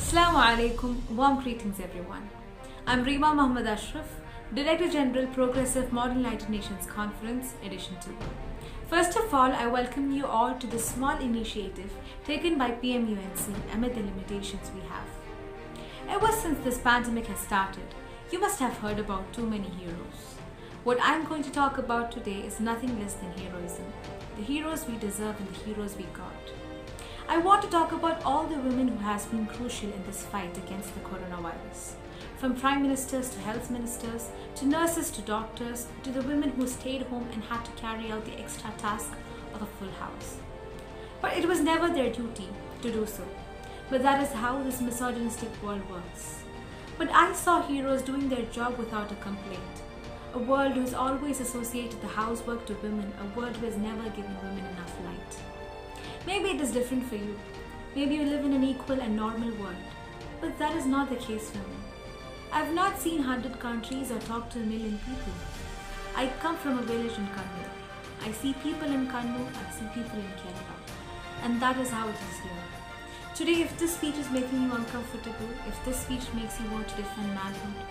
Assalamu alaikum, warm greetings everyone. I'm Reema Muhammad Ashraf, Director General Progressive Model United Nations Conference, Edition 2. First of all, I welcome you all to this small initiative taken by PMUNC amid the limitations we have. Ever since this pandemic has started, you must have heard about too many heroes. What I'm going to talk about today is nothing less than heroism, the heroes we deserve and the heroes we got. I want to talk about all the women who has been crucial in this fight against the coronavirus. From prime ministers to health ministers, to nurses to doctors, to the women who stayed home and had to carry out the extra task of a full house. But it was never their duty to do so. But that is how this misogynistic world works. But I saw heroes doing their job without a complaint. A world who has always associated the housework to women, a world who has never given women enough light. Maybe it is different for you. Maybe you live in an equal and normal world. But that is not the case for me. I have not seen 100 countries or talked to a million people. I come from a village in Kannur. I see people in Kannur, I see people in Kerala. And that is how it is here. Today, if this speech is making you uncomfortable, if this speech makes you want to defend manhood,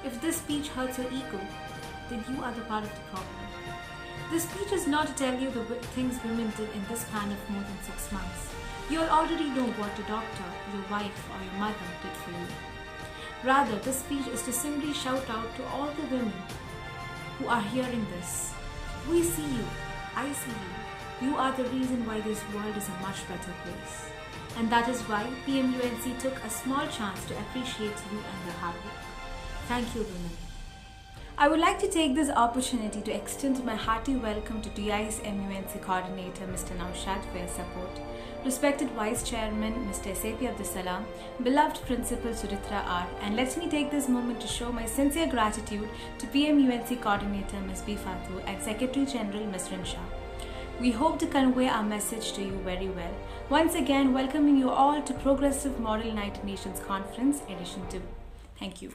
if this speech hurts your ego, then you are the part of the problem. This speech is not to tell you the things women did in this span of more than 6 months. You already know what your doctor, your wife or your mother did for you. Rather, this speech is to simply shout out to all the women who are hearing this. We see you. I see you. You are the reason why this world is a much better place. And that is why PMUNC took a small chance to appreciate you and your hard work. Thank you, women. I would like to take this opportunity to extend my hearty welcome to DI's MUNC Coordinator, Mr. Noushad, for your support, respected Vice Chairman, Mr. Abdussalam, beloved Principal Suritra R, and let me take this moment to show my sincere gratitude to PMUNC Coordinator, Ms. B. Fatu, and Secretary General, Ms. Rinsha. We hope to convey our message to you very well. Once again, welcoming you all to Progressive Model United Nations Conference, Edition 2. Thank you.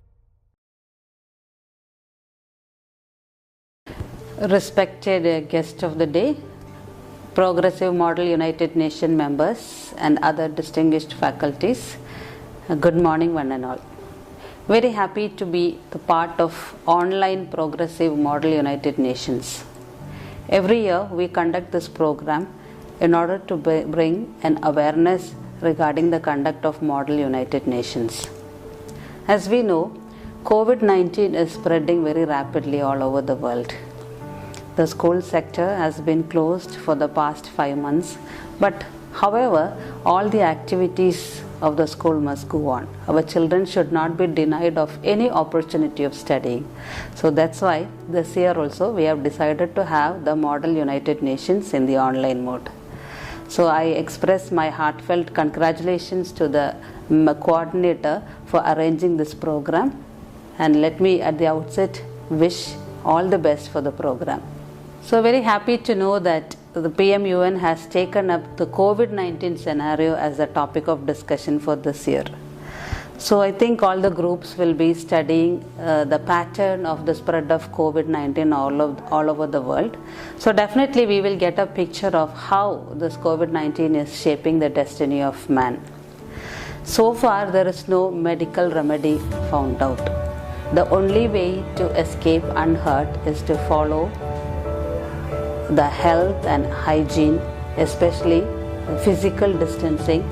Respected guest of the day, Progressive Model United Nations members and other distinguished faculties, good morning one and all. Very happy to be the part of online Progressive Model United Nations. Every year we conduct this program in order to bring an awareness regarding the conduct of Model United Nations. As we know, COVID-19 is spreading very rapidly all over the world. The school sector has been closed for the past 5 months, but however, all the activities of the school must go on. Our children should not be denied of any opportunity of studying. So that's why this year also we have decided to have the Model United Nations in the online mode. So I express my heartfelt congratulations to the coordinator for arranging this program, and let me at the outset wish all the best for the program. So very happy to know that the PMUN has taken up the COVID-19 scenario as a topic of discussion for this year. So I think all the groups will be studying the pattern of the spread of COVID-19 all over the world. So definitely we will get a picture of how this COVID-19 is shaping the destiny of man. So far there is no medical remedy found out. The only way to escape unhurt is to follow the health and hygiene, especially physical distancing,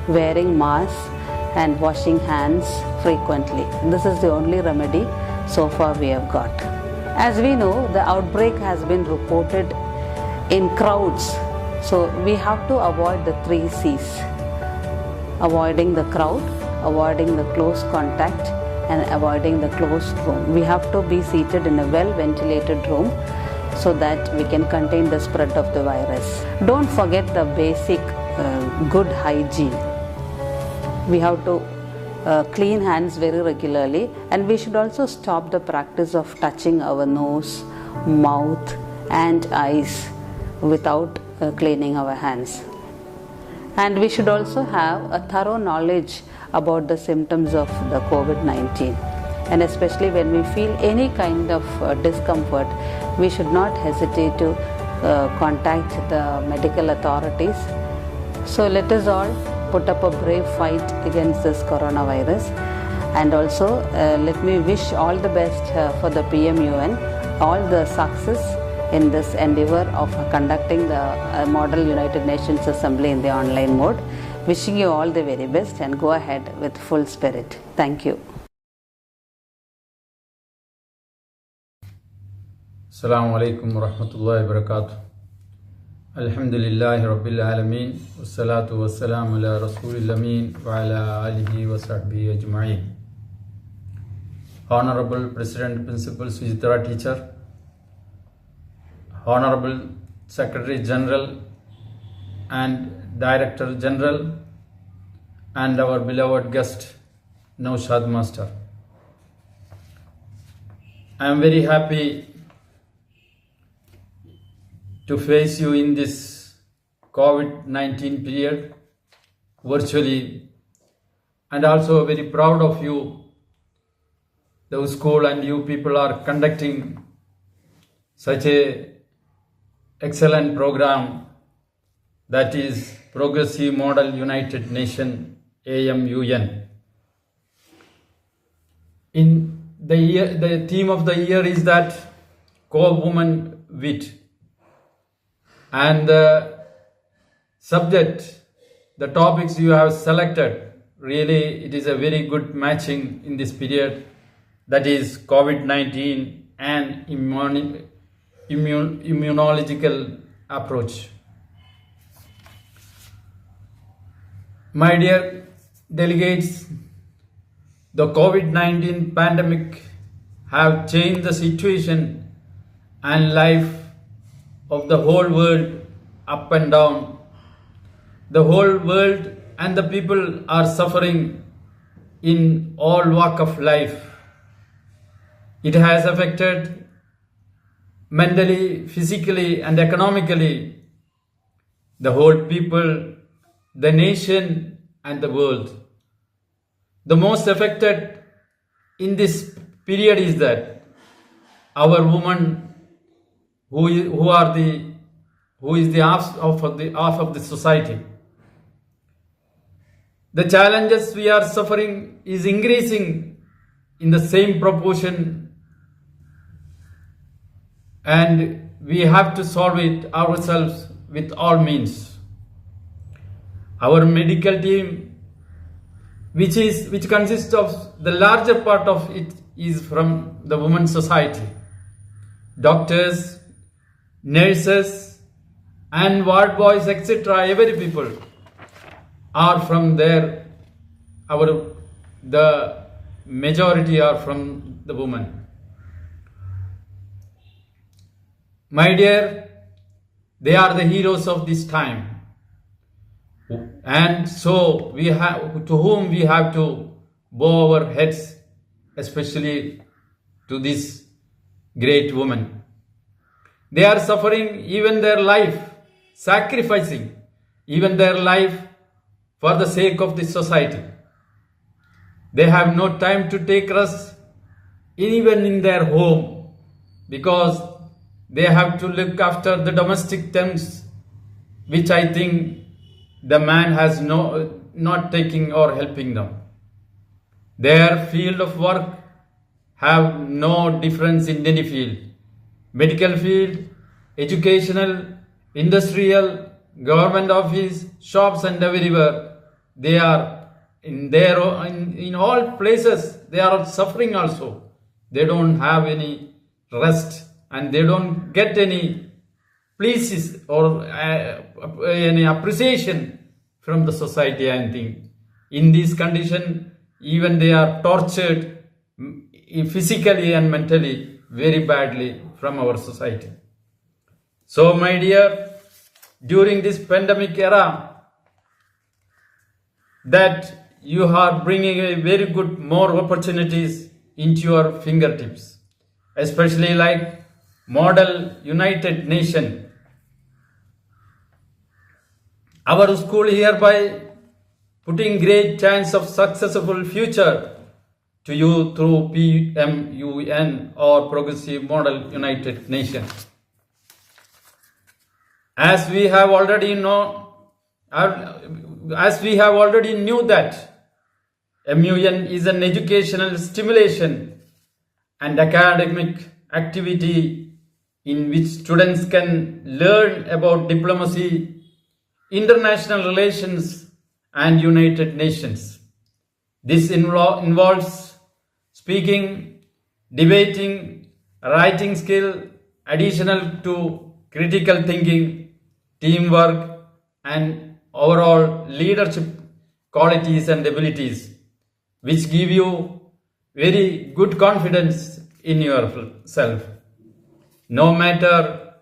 wearing masks and washing hands frequently. This is the only remedy so far we have got. As we know, the outbreak has been reported in crowds, so we have to avoid the 3 C's: avoiding the crowd, avoiding the close contact, and avoiding the closed room. We have to be seated in a well ventilated room so that we can contain the spread of the virus. Don't forget the basic good hygiene. We have to clean hands very regularly, and we should also stop the practice of touching our nose, mouth and eyes without cleaning our hands. And we should also have a thorough knowledge about the symptoms of the COVID-19. And especially when we feel any kind of discomfort, we should not hesitate to contact the medical authorities. So let us all put up a brave fight against this coronavirus. And also let me wish all the best for the PMUN, all the success in this endeavor of conducting the Model United Nations Assembly in the online mode. Wishing you all the very best and go ahead with full spirit. Thank you. Assalamu alaikum wa rahmatullahi wa barakatuh. Alhamdulillahi rabbil alameen. Wassalatu wassalamu ala rasulil ameen wa ala alihi wa sahbihi ajma'in. Honorable President Principal Sujitra Teacher, Honorable Secretary General and Director General, and our beloved guest Noushad Master. I am very happy to face you in this COVID-19 period virtually, and also very proud of you. The school and you people are conducting such a excellent program, that is Progressive Model United Nation PMUN. In the year, the theme of the year is that co-woman wit, and the subject, the topics you have selected, really it is a very good matching in this period, that is COVID-19 and immunological approach. My dear delegates, the COVID-19 pandemic have changed the situation and life of the whole world up and down. The whole world and the people are suffering in all walk of life. It has affected mentally, physically and economically the whole people, the nation and the world. The most affected in this period is that our women who is the half of the society. The challenges we are suffering is increasing in the same proportion, and we have to solve it ourselves with all means. Our medical team, which consists of the larger part of it is from the women's society. Doctors, nurses and ward boys, etc., every people are from there. The majority are from the women. My dear, they are the heroes of this time. And so to whom we have to bow our heads, especially to this great woman. They are suffering even their life, sacrificing even their life for the sake of this society. They have no time to take rest even in their home, because they have to look after the domestic things, which I think the man has not taking or helping them. Their field of work have no difference in any field. Medical field, educational, industrial, government office, shops and everywhere. They are in all places, they are suffering also. They don't have any rest and they don't get any pleases or any appreciation from the society, I think. In this condition, even they are tortured physically and mentally very badly from our society. So my dear, during this pandemic era, that you are bringing a very good more opportunities into your fingertips, especially like Model United Nation. Our school hereby putting great chance of successful future to you through PMUN or Progressive Model United Nation. As we have already know, as we have already knew that MUN is an educational stimulation and academic activity in which students can learn about diplomacy, international relations, and United Nations. This involves speaking, debating, writing skill, additional to critical thinking, teamwork, and overall leadership qualities and abilities, which give you very good confidence in yourself. No matter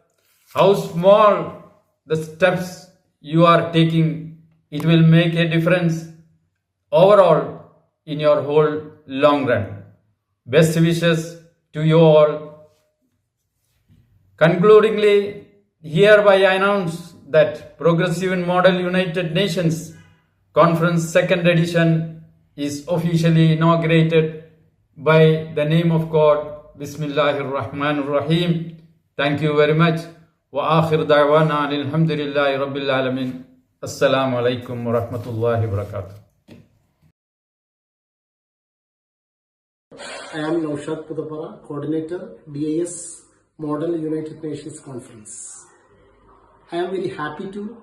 how small the steps you are taking, it will make a difference overall in your whole long run. Best wishes to you all. Concludingly, hereby I announce that Progressive and Model United Nations Conference 2nd edition is officially inaugurated by the name of God. Bismillahir Rahmanir Rahim. Thank you very much. Wa akhir da'wana alhamdulillahi rabbil alamin. Assalamu alaikum wa rahmatullahi wa barakatuh. I am Noushad Poothappara, Coordinator, DIS Model United Nations Conference. I am very happy to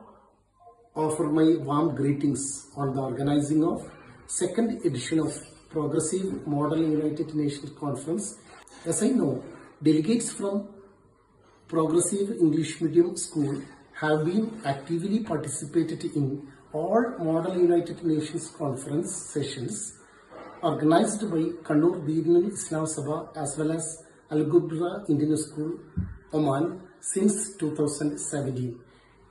offer my warm greetings on the organizing of 2nd edition of Progressive Model United Nations Conference. As I know, delegates from Progressive English Medium School have been actively participated in all Model United Nations Conference sessions organized by Kannur Deenul Islam Sabha as well as Al-Gubra Indian School, Oman since 2017.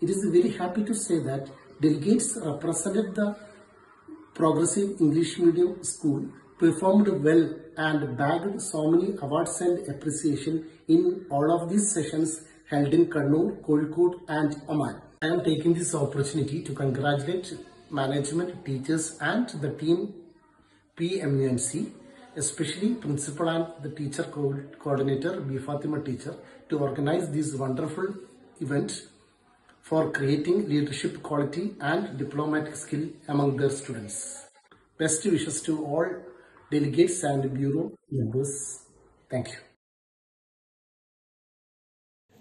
It is very happy to say that delegates represented the Progressive English Medium School performed well and bagged so many awards and appreciation in all of these sessions held in Kannur, Kozhikode and Oman. I am taking this opportunity to congratulate management, teachers and the team PMUNC, especially principal and the teacher coordinator, B. Fatima teacher, to organize this wonderful event for creating leadership quality and diplomatic skill among their students. Best wishes to all delegates and bureau members. Thank you.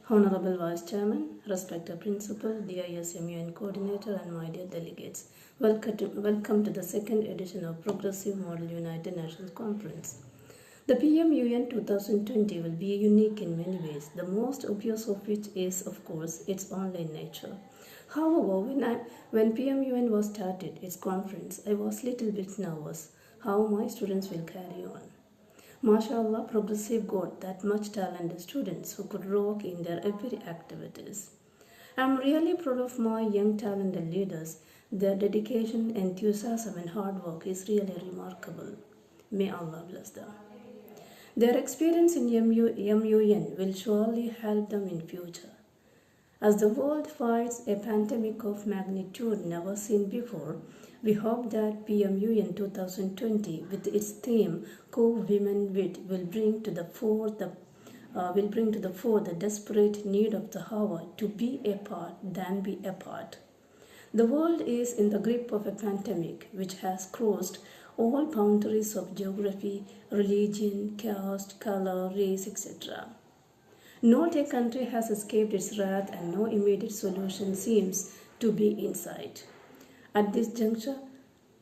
Honorable Vice Chairman, respected Principal, DIS MUN Coordinator and my dear delegates, welcome to the 2nd edition of Progressive Model United Nations Conference. The PMUN 2020 will be unique in many ways, the most obvious of which is, of course, its online nature. However, when PMUN was started, its conference, I was little bit nervous how my students will carry on. MashaAllah, Progressive got that much talented students who could rock in their every activities. I'm really proud of my young talented leaders. Their dedication, enthusiasm and hard work is really remarkable. May Allah bless them. Their experience in MUN will surely help them in future. As the world fights a pandemic of magnitude never seen before, we hope that PMUN 2020, with its theme "Co-Women Wit," will bring to the fore the desperate need of the hour to be apart than be apart. The world is in the grip of a pandemic which has crossed all boundaries of geography, religion, caste, color, race, etc. Not a country has escaped its wrath and no immediate solution seems to be in sight. At this juncture,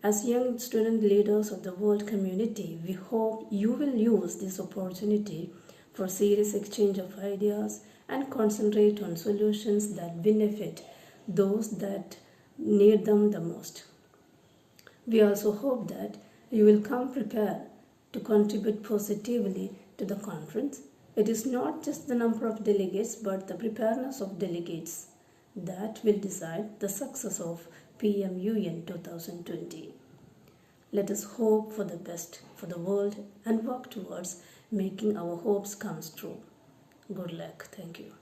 as young student leaders of the world community, we hope you will use this opportunity for serious exchange of ideas and concentrate on solutions that benefit those that need them the most. We also hope that you will come prepared to contribute positively to the conference. It is not just the number of delegates but the preparedness of delegates that will decide the success of PMUN 2020. Let us hope for the best for the world and work towards making our hopes come true. Good luck. Thank you.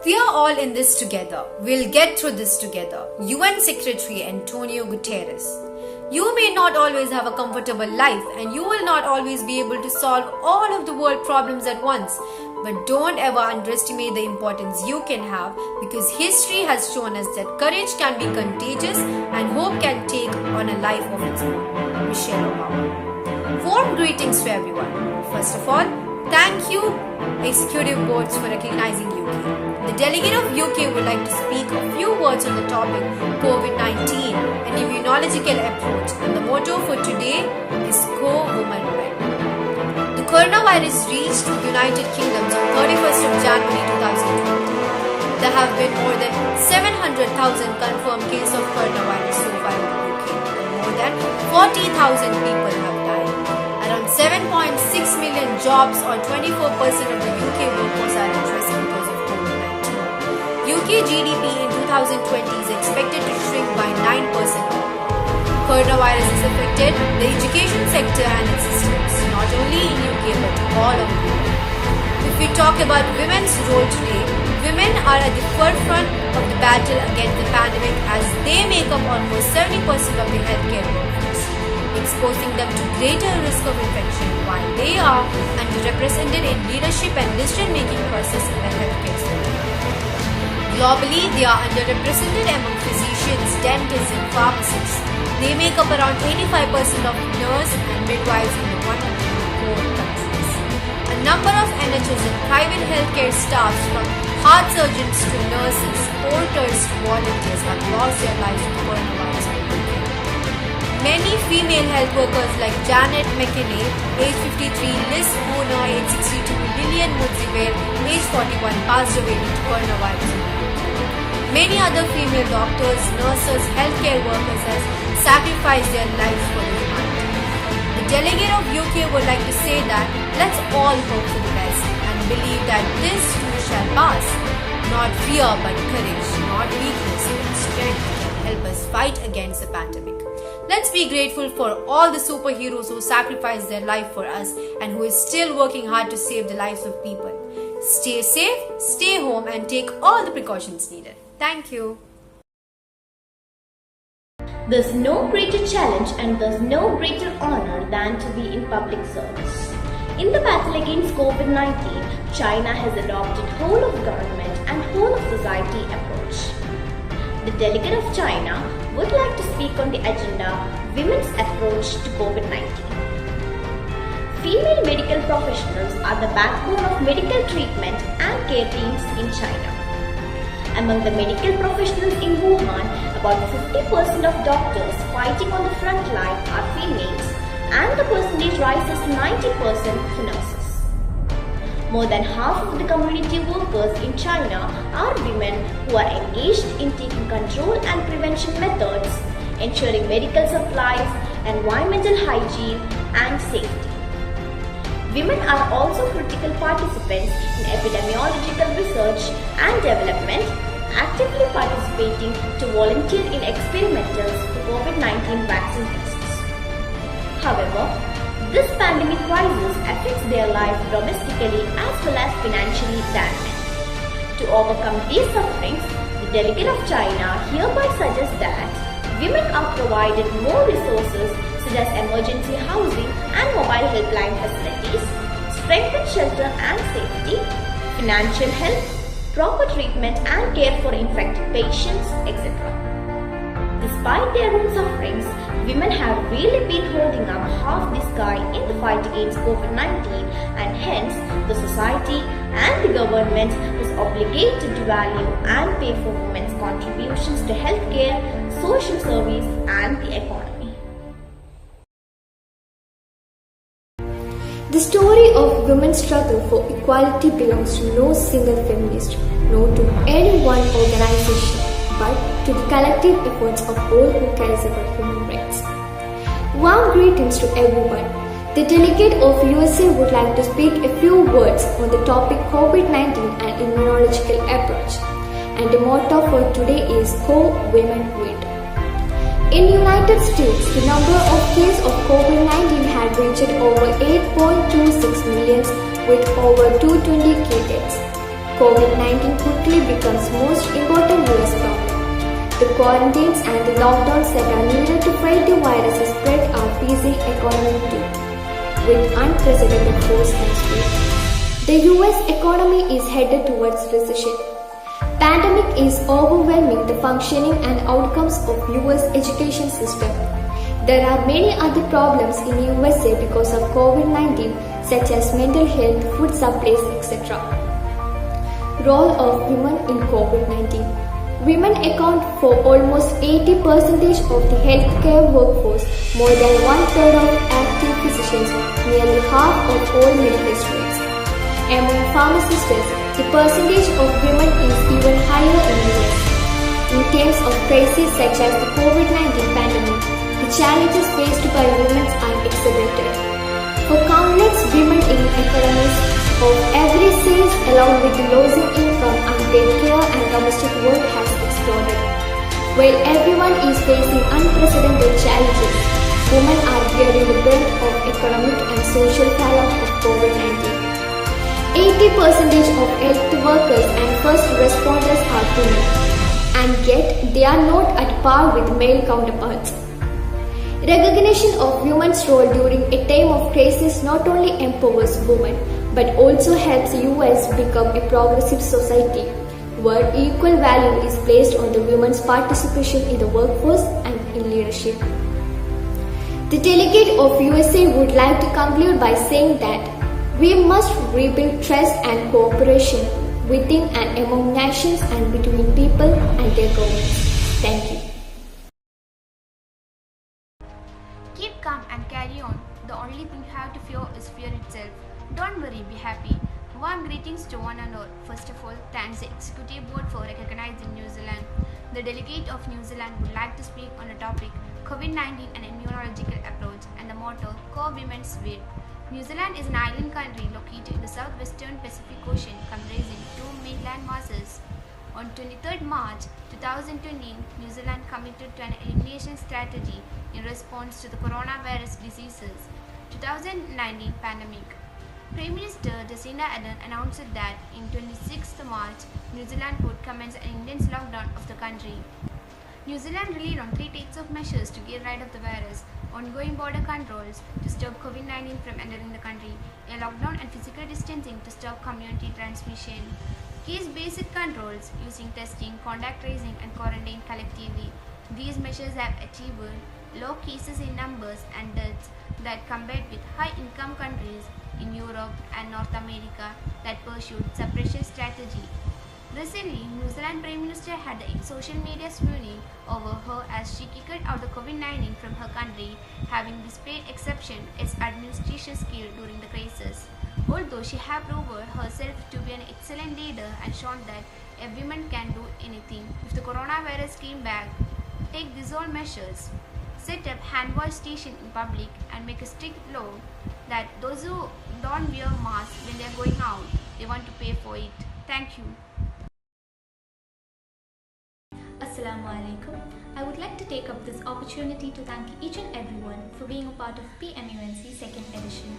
We are all in this together. We'll get through this together. UN Secretary Antonio Guterres. You may not always have a comfortable life and you will not always be able to solve all of the world problems at once. But don't ever underestimate the importance you can have, because history has shown us that courage can be contagious and hope can take on a life of its own. Michelle Obama. Warm greetings to everyone. First of all, thank you Executive Boards for recognizing UK. The delegate of UK would like to speak a few words on the topic COVID-19 and immunological approach, and the motto for today is Go Woman Red. The coronavirus reached the United Kingdom on 31st of January 2020. There have been more than 700,000 confirmed cases of coronavirus so far in the UK, and more than 40,000 people have died. Around 7.6 million jobs, or 24% of the UK workforce, are at risk because of COVID-19. UK GDP in 2020 is expected to shrink by 9%. Coronavirus has affected the education sector and its systems, not only in UK but all of the world. If we talk about women's role today, women are at the forefront of the battle against the pandemic, as they make up almost 70% of the healthcare workforce, exposing them to greater risk of infection, while they are underrepresented in leadership and decision-making process in the healthcare sector. Globally, they are underrepresented among physicians, dentists and pharmacists. They make up around 85% of nurses and midwives in the 104 countries. A number of NHS and private healthcare staffs, from heart surgeons to nurses, porters to volunteers, have lost their lives to coronavirus. Many female health workers like Janet McKinney, age 53, Liz Spooner, age 62, Lillian Mudziver, age 41, passed away due to coronavirus. Many other female doctors, nurses, healthcare workers have sacrificed their lives for the humanity. The delegate of UK would like to say that let's all hope for the best and believe that this too shall pass. Not fear but courage, not weakness but strength can help us fight against the pandemic. Let's be grateful for all the superheroes who sacrificed their life for us and who is still working hard to save the lives of people. Stay safe, stay home and take all the precautions needed. Thank you. There's no greater challenge and there's no greater honor than to be in public service. In the battle against COVID-19, China has adopted whole of government and whole of society approach. The delegate of China would like to speak on the agenda Women's Approach to COVID-19. Female medical professionals are the backbone of medical treatment and care teams in China. Among the medical professionals in Wuhan, about 50% of doctors fighting on the front line are females, and the percentage rises to 90% for nurses. More than half of the community workers in China are women who are engaged in taking control and prevention methods, ensuring medical supplies, environmental hygiene, and safety. Women are also critical participants in epidemiological research and development, actively participating to volunteer in experimentals for COVID-19 vaccine tests. However, this pandemic crisis affects their life domestically as well as financially damaged. To overcome these sufferings, the delegate of China hereby suggests that women are provided more resources such as emergency housing and mobile helpline facilities, strengthened shelter and safety, financial help, proper treatment and care for infected patients, etc. Despite their own sufferings, women have really been holding up half the sky in the fight against COVID-19, and hence the society and the government is obligated to value and pay for women's contributions to healthcare, social service and the economy. The story of women's struggle for equality belongs to no single feminist, nor to any one organization, but to the collective efforts of all who cares about human rights. Warm greetings to everyone. The delegate of USA would like to speak a few words on the topic COVID-19 and immunological approach. And the motto for today is Go Women Win. In United States, the number of cases of COVID-19 had reached over 8.26 million with over 220 deaths. COVID-19 quickly becomes most important US problem. The quarantines and the lockdowns that are needed to fight the virus spread our busy economy too, with unprecedented force and speed. The US economy is headed towards recession. Pandemic is overwhelming the functioning and outcomes of US education system. There are many other problems in USA because of COVID-19 such as mental health, food supplies, etc. Role of women in COVID-19. Women account for almost 80% of the healthcare workforce, more than 1/3 of active physicians, nearly half of all medical students. Among pharmacists, the percentage of women is even higher in the US. In terms of crises such as the COVID-19 pandemic, the challenges faced by women are exhibited. For countless women in economies of every size, along with the losing income, unpaid care and domestic work has exploded. While everyone is facing unprecedented challenges, women are bearing the brunt of economic and social fallout of COVID-19. 80% of health workers and first responders are women, and yet they are not at par with male counterparts. Recognition of women's role during a time of crisis not only empowers women, but also helps the US become a progressive society, where equal value is placed on the women's participation in the workforce and in leadership. The delegate of USA would like to conclude by saying that we must rebuild trust and cooperation within and among nations and between people and their governments. Thank you. Keep calm and carry on. The only thing you have to fear is fear itself. Don't worry, be happy. Warm greetings to one and all. First of all, thanks the Executive Board for recognizing New Zealand. The delegate of New Zealand would like to speak on the topic COVID-19 and immunological approach and the motto Core Women's Will. New Zealand is an island country located in the southwestern Pacific Ocean, comprising two mainland masses. On 23rd March 2020, New Zealand committed to an elimination strategy in response to the coronavirus diseases 2019 pandemic. Prime Minister Jacinda Ardern announced that in 26th March, New Zealand would commence an intense lockdown of the country. New Zealand relied on 3 types of measures to get rid of the virus: ongoing border controls to stop COVID-19 from entering the country, a lockdown and physical distancing to stop community transmission. Case-based controls using testing, contact tracing and quarantine collectively. These measures have achieved low cases in numbers and deaths that compared with high-income countries in Europe and North America that pursued suppression strategy. Recently, New Zealand Prime Minister had the social media swooning over her as she kicked out the COVID-19 from her country, having displayed exception its administration skill during the crisis. Although she had proved herself to be an excellent leader and shown that a woman can do anything, if the coronavirus came back, take these all measures. Set up hand wash station in public and make a strict law that those who don't wear masks when they are going out, they want to pay for it. Thank you. Assalamu alaikum. I would like to take up this opportunity to thank each and everyone for being a part of PMUNC 2nd edition.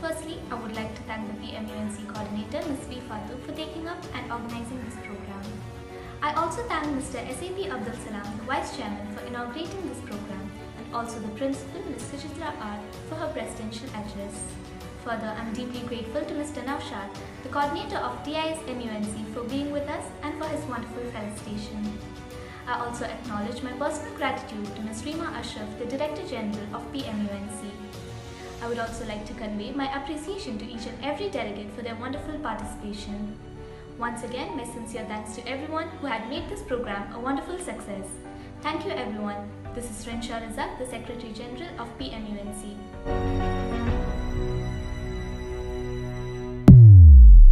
Firstly, I would like to thank the PMUNC coordinator, Ms. Fatu, for taking up and organizing this program. I also thank Mr. SAP Abdussalam, the Vice Chairman, for inaugurating this program, and also the Principal, Ms. Suchitra R, for her presidential address. Further, I am deeply grateful to Mr. Noushad, the coordinator of TIS MUNC, for being with us and for his wonderful felicitation. I also acknowledge my personal gratitude to Ms. Reema Ashraf, the Director General of PMUNC. I would also like to convey my appreciation to each and every delegate for their wonderful participation. Once again, my sincere thanks to everyone who had made this program a wonderful success. Thank you everyone. This is Rensha Razak, the Secretary General of PMUNC.